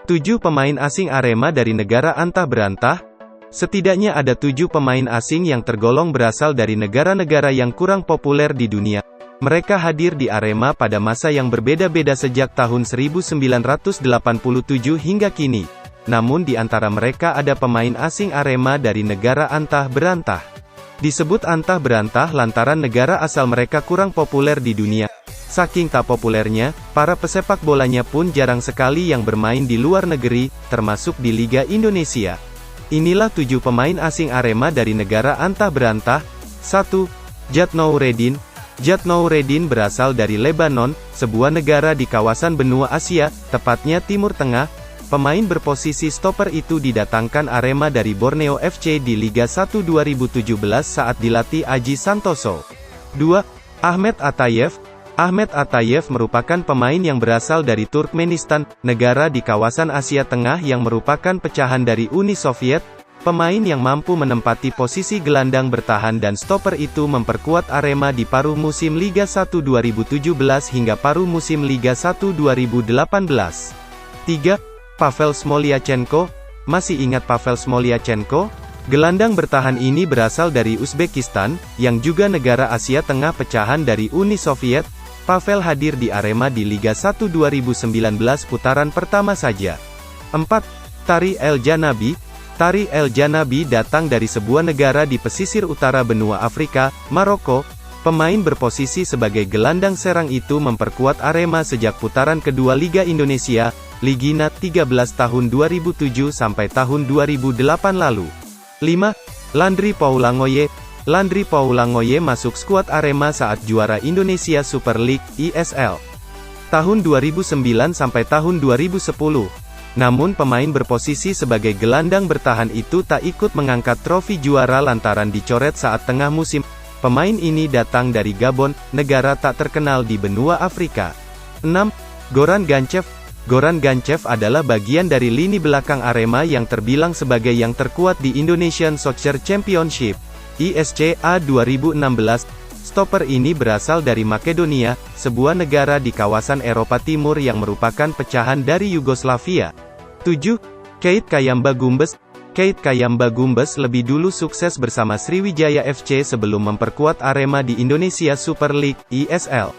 7 pemain asing Arema dari negara antah berantah. Setidaknya ada 7 pemain asing yang tergolong berasal dari negara-negara yang kurang populer di dunia. Mereka hadir di Arema pada masa yang berbeda-beda sejak tahun 1987 hingga kini. Namun di antara mereka ada pemain asing Arema dari negara antah berantah. Disebut antah berantah lantaran negara asal mereka kurang populer di dunia. Saking tak populernya, para pesepak bolanya pun jarang sekali yang bermain di luar negeri, termasuk di Liga Indonesia. Inilah 7 pemain asing Arema dari negara antah berantah. 1. Jad Noureddin. Jad Noureddin berasal dari Lebanon, sebuah negara di kawasan benua Asia, tepatnya Timur Tengah. Pemain berposisi stopper itu didatangkan Arema dari Borneo FC di Liga 1 2017 saat dilatih Aji Santoso. 2. Ahmet Atayev. Ahmet Atayev merupakan pemain yang berasal dari Turkmenistan, negara di kawasan Asia Tengah yang merupakan pecahan dari Uni Soviet. Pemain yang mampu menempati posisi gelandang bertahan dan stopper itu memperkuat Arema di paruh musim Liga 1 2017 hingga paruh musim Liga 1 2018. 3. Pavel Smolyachenko. Masih ingat Pavel Smolyachenko? Gelandang bertahan ini berasal dari Uzbekistan, yang juga negara Asia Tengah pecahan dari Uni Soviet. Pavel hadir di Arema di Liga 1 2019 putaran pertama saja. 4. Tari El Janabi. Tari El Janabi datang dari sebuah negara di pesisir utara benua Afrika, Maroko. Pemain berposisi sebagai gelandang serang itu memperkuat Arema sejak putaran kedua Liga Indonesia, Ligina 13 tahun 2007 sampai tahun 2008 lalu. 5. Landry Paulangoye. Landry Paulangoye masuk skuad Arema saat juara Indonesia Super League, ISL. Tahun 2009 sampai tahun 2010. Namun pemain berposisi sebagai gelandang bertahan itu tak ikut mengangkat trofi juara lantaran dicoret saat tengah musim. Pemain ini datang dari Gabon, negara tak terkenal di benua Afrika. 6. Goran Gancev. Goran Gancev adalah bagian dari lini belakang Arema yang terbilang sebagai yang terkuat di Indonesian Soccer Championship, ISCA 2016. Stopper ini berasal dari Makedonia, sebuah negara di kawasan Eropa Timur yang merupakan pecahan dari Yugoslavia. 7. Keith Kayamba Gumbes. Keith Kayamba Gumbes lebih dulu sukses bersama Sriwijaya FC sebelum memperkuat Arema di Indonesia Super League, ISL.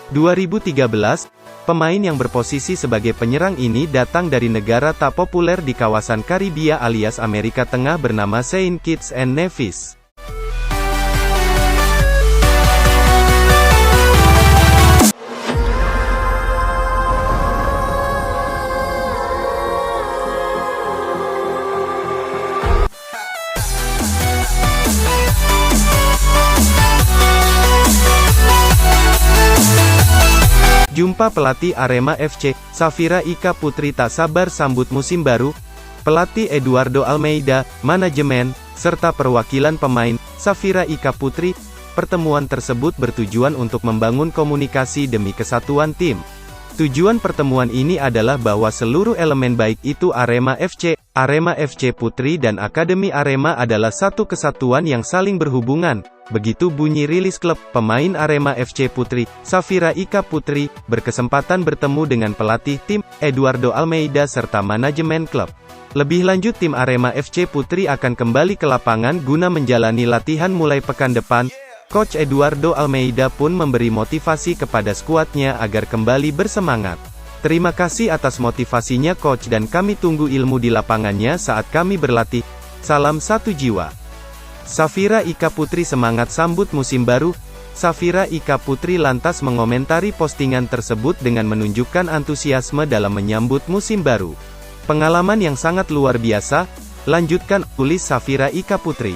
2013, pemain yang berposisi sebagai penyerang ini datang dari negara tak populer di kawasan Karibia alias Amerika Tengah bernama Saint Kitts and Nevis. Jumpa pelatih Arema FC, Safira Ika Putri tak sabar sambut musim baru. Pelatih Eduardo Almeida, manajemen, serta perwakilan pemain, Safira Ika Putri. Pertemuan tersebut bertujuan untuk membangun komunikasi demi kesatuan tim. Tujuan pertemuan ini adalah bahwa seluruh elemen baik itu Arema FC Putri dan Akademi Arema adalah satu kesatuan yang saling berhubungan. Begitu bunyi rilis klub. Pemain Arema FC Putri, Safira Ika Putri, berkesempatan bertemu dengan pelatih tim, Eduardo Almeida serta manajemen klub. Lebih lanjut tim Arema FC Putri akan kembali ke lapangan guna menjalani latihan mulai pekan depan. Coach Eduardo Almeida pun memberi motivasi kepada skuadnya agar kembali bersemangat. Terima kasih atas motivasinya coach dan kami tunggu ilmu di lapangannya saat kami berlatih. Salam satu jiwa. Safira Ika Putri semangat sambut musim baru. Safira Ika Putri lantas mengomentari postingan tersebut dengan menunjukkan antusiasme dalam menyambut musim baru. Pengalaman yang sangat luar biasa, lanjutkan, tulis Safira Ika Putri.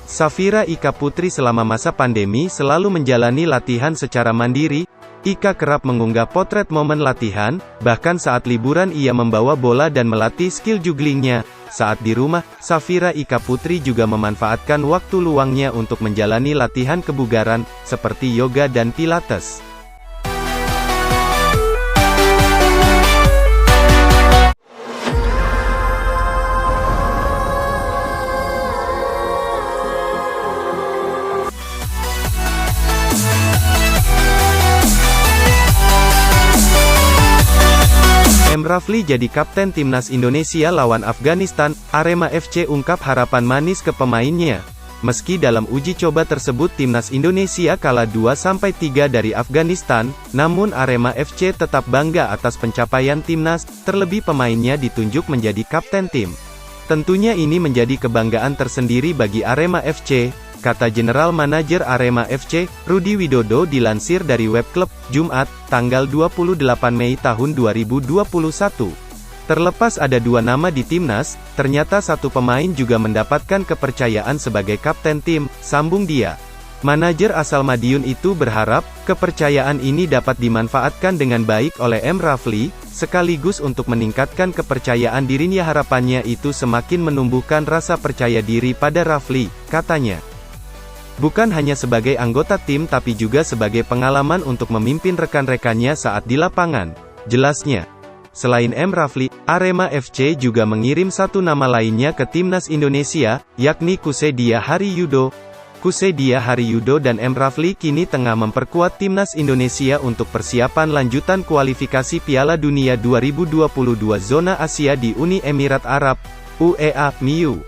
Safira Ika Putri selama masa pandemi selalu menjalani latihan secara mandiri. Ika kerap mengunggah potret momen latihan, bahkan saat liburan ia membawa bola dan melatih skill jugglingnya. Saat di rumah, Safira Ika Putri juga memanfaatkan waktu luangnya untuk menjalani latihan kebugaran, seperti yoga dan pilates. Rafli jadi kapten timnas Indonesia lawan Afghanistan, Arema FC ungkap harapan manis ke pemainnya. Meski dalam uji coba tersebut timnas Indonesia kalah 2-3 dari Afghanistan, namun Arema FC tetap bangga atas pencapaian timnas, terlebih pemainnya ditunjuk menjadi kapten tim. Tentunya ini menjadi kebanggaan tersendiri bagi Arema FC, kata General Manager Arema FC, Rudi Widodo dilansir dari web klub, Jumat, tanggal 28 Mei tahun 2021. Terlepas ada dua nama di timnas, ternyata satu pemain juga mendapatkan kepercayaan sebagai kapten tim, sambung dia. Manajer asal Madiun itu berharap, kepercayaan ini dapat dimanfaatkan dengan baik oleh M. Rafli, sekaligus untuk meningkatkan kepercayaan dirinya. Harapannya itu semakin menumbuhkan rasa percaya diri pada Rafli, katanya. Bukan hanya sebagai anggota tim tapi juga sebagai pengalaman untuk memimpin rekan-rekannya saat di lapangan, jelasnya. Selain M. Rafli, Arema FC juga mengirim satu nama lainnya ke timnas Indonesia, yakni Kussedia Hariyudo. Kussedia Hariyudo dan M. Rafli kini tengah memperkuat timnas Indonesia untuk persiapan lanjutan kualifikasi Piala Dunia 2022 Zona Asia di Uni Emirat Arab, UEA, MIU.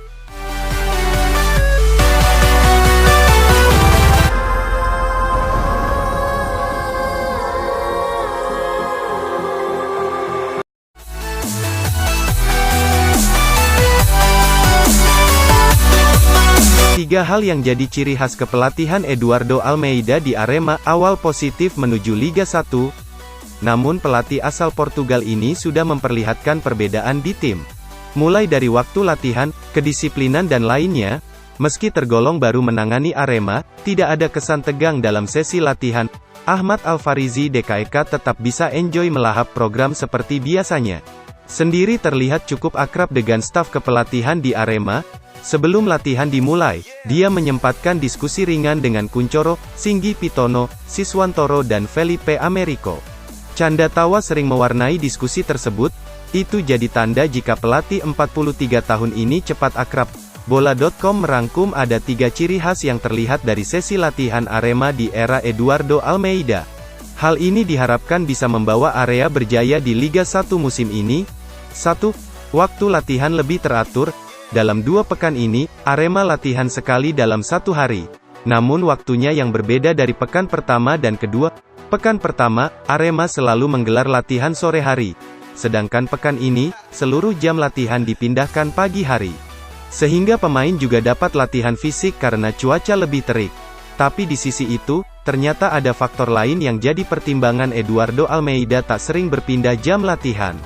Tiga hal yang jadi ciri khas kepelatihan Eduardo Almeida di Arema, awal positif menuju Liga 1. Namun pelatih asal Portugal ini sudah memperlihatkan perbedaan di tim. Mulai dari waktu latihan, kedisiplinan dan lainnya, meski tergolong baru menangani Arema, tidak ada kesan tegang dalam sesi latihan. Ahmad Al-Farizi DKEK tetap bisa enjoy melahap program seperti biasanya. Sendiri terlihat cukup akrab dengan staf kepelatihan di Arema. Sebelum latihan dimulai, dia menyempatkan diskusi ringan dengan Kuncoro, Singgi Pitono, Siswantoro dan Felipe Americo. Canda tawa sering mewarnai diskusi tersebut, itu jadi tanda jika pelatih 43 tahun ini cepat akrab. Bola.com merangkum ada 3 ciri khas yang terlihat dari sesi latihan Arema di era Eduardo Almeida. Hal ini diharapkan bisa membawa Area berjaya di Liga 1 musim ini. 1. Waktu latihan lebih teratur. Dalam 2 pekan ini, Arema latihan sekali dalam 1 hari. Namun waktunya yang berbeda dari pekan pertama dan kedua. Pekan pertama, Arema selalu menggelar latihan sore hari. Sedangkan pekan ini, seluruh jam latihan dipindahkan pagi hari. Sehingga pemain juga dapat latihan fisik karena cuaca lebih terik. Tapi di sisi itu, ternyata ada faktor lain yang jadi pertimbangan Eduardo Almeida tak sering berpindah jam latihan.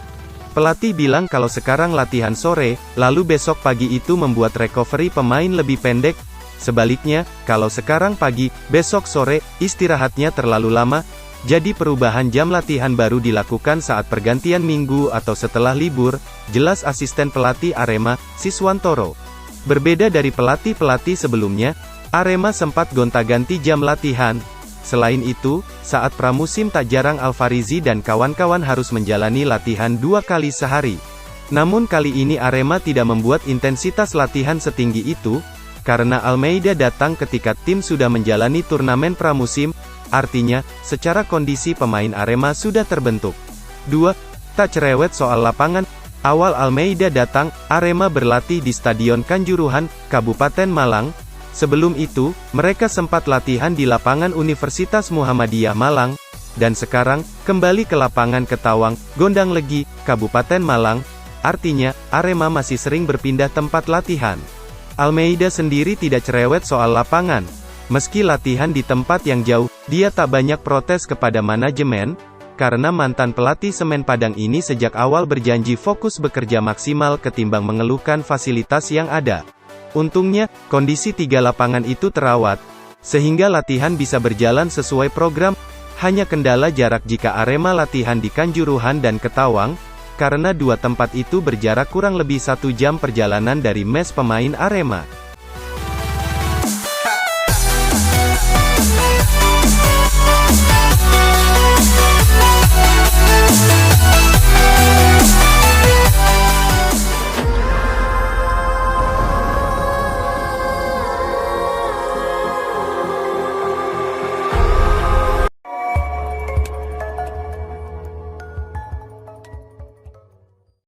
Pelatih bilang kalau sekarang latihan sore, lalu besok pagi itu membuat recovery pemain lebih pendek. Sebaliknya, kalau sekarang pagi, besok sore, istirahatnya terlalu lama. Jadi perubahan jam latihan baru dilakukan saat pergantian minggu atau setelah libur, jelas asisten pelatih Arema, Siswantoro. Berbeda dari pelatih-pelatih sebelumnya, Arema sempat gonta-ganti jam latihan. Selain itu, saat pramusim tak jarang Al-Farizi dan kawan-kawan harus menjalani latihan 2 kali sehari. Namun kali ini Arema tidak membuat intensitas latihan setinggi itu, karena Almeida datang ketika tim sudah menjalani turnamen pramusim, artinya, secara kondisi pemain Arema sudah terbentuk. 2. Tak cerewet soal lapangan. Awal Almeida datang, Arema berlatih di Stadion Kanjuruhan, Kabupaten Malang. Sebelum itu, mereka sempat latihan di lapangan Universitas Muhammadiyah Malang, dan sekarang, kembali ke lapangan Ketawang, Gondang Legi, Kabupaten Malang. Artinya, Arema masih sering berpindah tempat latihan. Almeida sendiri tidak cerewet soal lapangan. Meski latihan di tempat yang jauh, dia tak banyak protes kepada manajemen, karena mantan pelatih Semen Padang ini sejak awal berjanji fokus bekerja maksimal ketimbang mengeluhkan fasilitas yang ada. Untungnya, kondisi 3 lapangan itu terawat, sehingga latihan bisa berjalan sesuai program. Hanya kendala jarak jika Arema latihan di Kanjuruhan dan Ketawang, karena 2 tempat itu berjarak kurang lebih 1 jam perjalanan dari mes pemain Arema.